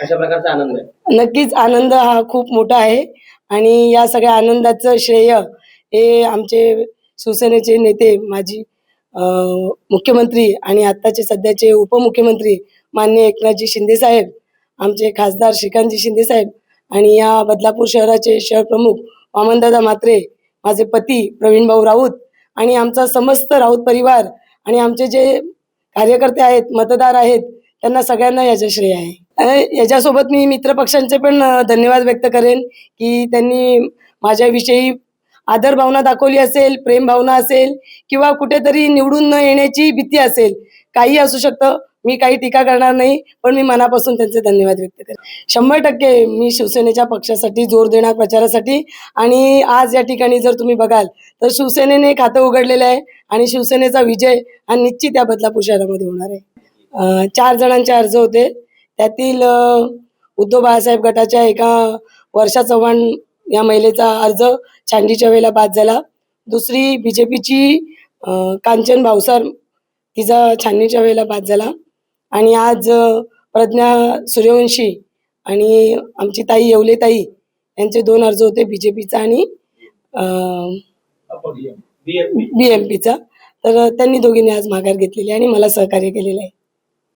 कशा प्रकारचा आनंद आहे? नक्कीच आनंद हा खूप मोठा आहे आणि या सगळ्या आनंदाचं श्रेय हे आमचे शिवसेनेचे नेते माजी मुख्यमंत्री आणि आत्ताचे सध्याचे उपमुख्यमंत्री माननीय एकनाथजी शिंदे साहेब, आमचे खासदार श्रीकांतजी शिंदे साहेब आणि या बदलापूर शहराचे शहर प्रमुख वामनदादा म्हात्रे, माझे पती प्रवीणभाऊ राऊत आणि आमचा समस्त राऊत परिवार आणि आमचे जे कार्यकर्ते आहेत, मतदार आहेत, त्यांना सगळ्यांना याचे श्रेय आहे. याच्यासोबत मी मित्रपक्षांचे पण धन्यवाद व्यक्त करेन की त्यांनी माझ्याविषयी आदर भावना दाखवली असेल, प्रेम भावना असेल किंवा कुठेतरी निवडून न येण्याची भीती असेल, काही असू शकतं. मी काही टीका करणार नाही, पण मी मनापासून त्यांचे धन्यवाद व्यक्त करेन. 100% मी शिवसेनेच्या पक्षासाठी जोर देणार प्रचारासाठी आणि आज या ठिकाणी जर तुम्ही बघाल तर शिवसेनेने खातं उघडलेलं आहे आणि शिवसेनेचा विजय हा निश्चित या बदलापूर शहरामध्ये होणार आहे. 4 जणांचे अर्ज होते, त्यातील उद्धव बाळासाहेब गटाच्या एका वर्षा चव्हाण या महिलेचा अर्ज छाननीच्या वेळेला बाद झाला. दुसरी बीजेपीची कांचन भावसार, तिचा छाननीच्या वेळेला बाद झाला आणि आज प्रज्ञा सूर्यवंशी आणि आमची ताई येवले ताई यांचे 2 अर्ज होते, बीजेपीचा आणि BMPचा. तर त्यांनी दोघींनी आज माघार घेतलेली आणि मला सहकार्य केलेलं आहे.